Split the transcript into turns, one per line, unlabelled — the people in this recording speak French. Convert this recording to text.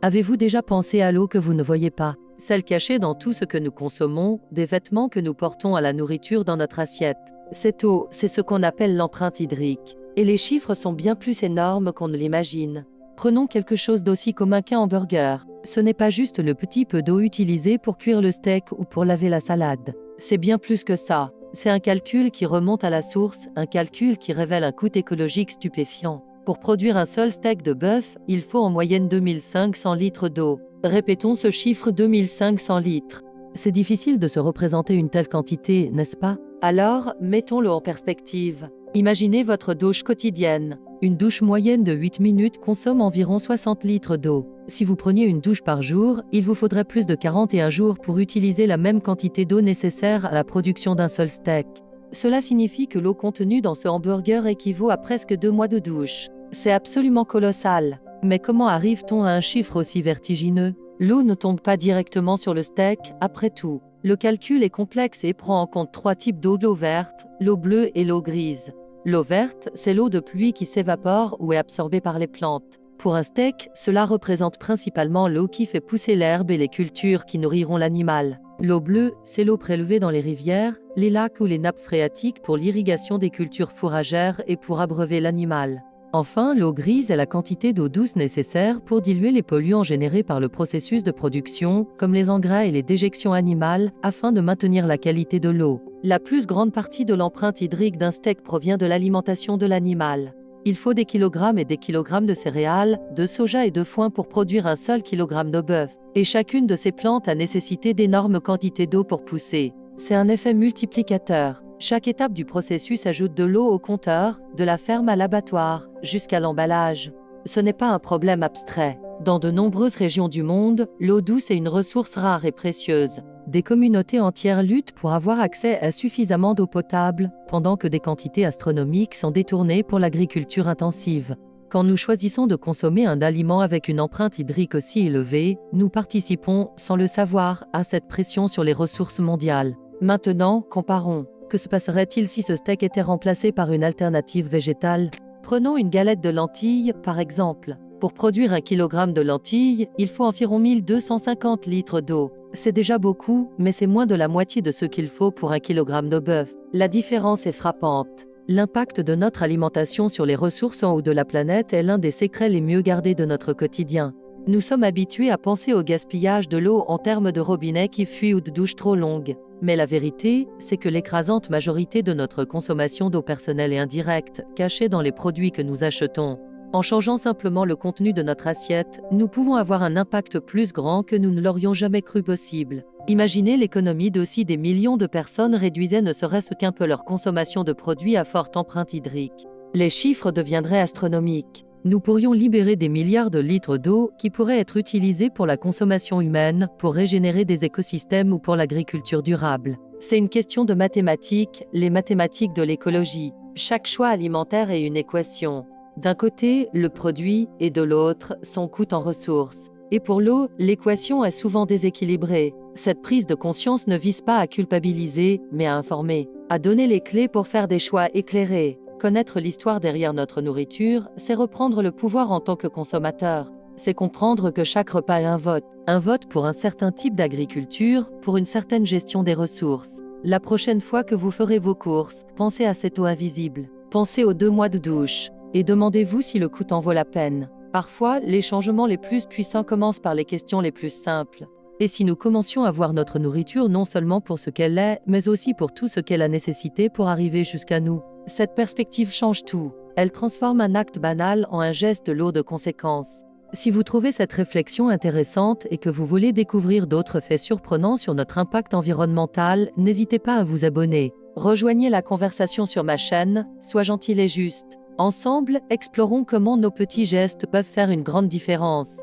Avez-vous déjà pensé à l'eau que vous ne voyez pas, celle cachée dans tout ce que nous consommons, des vêtements que nous portons à la nourriture dans notre assiette? Cette eau, c'est ce qu'on appelle l'empreinte hydrique. Et les chiffres sont bien plus énormes qu'on ne l'imagine. Prenons quelque chose d'aussi commun qu'un hamburger. Ce n'est pas juste le petit peu d'eau utilisée pour cuire le steak ou pour laver la salade. C'est bien plus que ça. C'est un calcul qui remonte à la source, un calcul qui révèle un coût écologique stupéfiant. Pour produire un seul steak de bœuf, il faut en moyenne 2500 litres d'eau. Répétons ce chiffre, 2500 litres. C'est difficile de se représenter une telle quantité, n'est-ce pas? Alors, mettons-le en perspective. Imaginez votre douche quotidienne. Une douche moyenne de 8 minutes consomme environ 60 litres d'eau. Si vous preniez une douche par jour, il vous faudrait plus de 41 jours pour utiliser la même quantité d'eau nécessaire à la production d'un seul steak. Cela signifie que l'eau contenue dans ce hamburger équivaut à presque 2 mois de douche. C'est absolument colossal. Mais comment arrive-t-on à un chiffre aussi vertigineux? L'eau ne tombe pas directement sur le steak, après tout. Le calcul est complexe et prend en compte 3 types d'eau: l'eau verte, l'eau bleue et l'eau grise. L'eau verte, c'est l'eau de pluie qui s'évapore ou est absorbée par les plantes. Pour un steak, cela représente principalement l'eau qui fait pousser l'herbe et les cultures qui nourriront l'animal. L'eau bleue, c'est l'eau prélevée dans les rivières, les lacs ou les nappes phréatiques pour l'irrigation des cultures fourragères et pour abreuver l'animal. Enfin, l'eau grise est la quantité d'eau douce nécessaire pour diluer les polluants générés par le processus de production, comme les engrais et les déjections animales, afin de maintenir la qualité de l'eau. La plus grande partie de l'empreinte hydrique d'un steak provient de l'alimentation de l'animal. Il faut des kilogrammes et des kilogrammes de céréales, de soja et de foin pour produire un seul kilogramme de bœuf. Et chacune de ces plantes a nécessité d'énormes quantités d'eau pour pousser. C'est un effet multiplicateur. Chaque étape du processus ajoute de l'eau au compteur, de la ferme à l'abattoir, jusqu'à l'emballage. Ce n'est pas un problème abstrait. Dans de nombreuses régions du monde, l'eau douce est une ressource rare et précieuse. Des communautés entières luttent pour avoir accès à suffisamment d'eau potable, pendant que des quantités astronomiques sont détournées pour l'agriculture intensive. Quand nous choisissons de consommer un aliment avec une empreinte hydrique aussi élevée, nous participons, sans le savoir, à cette pression sur les ressources mondiales. Maintenant, comparons. Que se passerait-il si ce steak était remplacé par une alternative végétale? Prenons une galette de lentilles, par exemple. Pour produire 1 kg de lentilles, il faut environ 1250 litres d'eau. C'est déjà beaucoup, mais c'est moins de la moitié de ce qu'il faut pour 1 kg de bœuf. La différence est frappante. L'impact de notre alimentation sur les ressources en haut de la planète est l'un des secrets les mieux gardés de notre quotidien. Nous sommes habitués à penser au gaspillage de l'eau en termes de robinet qui fuit ou de douches trop longues. Mais la vérité, c'est que l'écrasante majorité de notre consommation d'eau personnelle est indirecte, cachée dans les produits que nous achetons. En changeant simplement le contenu de notre assiette, nous pouvons avoir un impact plus grand que nous ne l'aurions jamais cru possible. Imaginez l'économie d'aussi des millions de personnes réduisaient ne serait-ce qu'un peu leur consommation de produits à forte empreinte hydrique. Les chiffres deviendraient astronomiques. Nous pourrions libérer des milliards de litres d'eau qui pourraient être utilisés pour la consommation humaine, pour régénérer des écosystèmes ou pour l'agriculture durable. C'est une question de mathématiques, les mathématiques de l'écologie. Chaque choix alimentaire est une équation. D'un côté, le produit, et de l'autre, son coût en ressources. Et pour l'eau, l'équation est souvent déséquilibrée. Cette prise de conscience ne vise pas à culpabiliser, mais à informer, à donner les clés pour faire des choix éclairés. Connaître l'histoire derrière notre nourriture, c'est reprendre le pouvoir en tant que consommateur. C'est comprendre que chaque repas est un vote. Un vote pour un certain type d'agriculture, pour une certaine gestion des ressources. La prochaine fois que vous ferez vos courses, pensez à cette eau invisible. Pensez aux 2 mois de douche. Et demandez-vous si le coût en vaut la peine. Parfois, les changements les plus puissants commencent par les questions les plus simples. Et si nous commencions à voir notre nourriture non seulement pour ce qu'elle est, mais aussi pour tout ce qu'elle a nécessité pour arriver jusqu'à nous? Cette perspective change tout. Elle transforme un acte banal en un geste lourd de conséquences. Si vous trouvez cette réflexion intéressante et que vous voulez découvrir d'autres faits surprenants sur notre impact environnemental, n'hésitez pas à vous abonner. Rejoignez la conversation sur ma chaîne, Sois gentil et juste. Ensemble, explorons comment nos petits gestes peuvent faire une grande différence.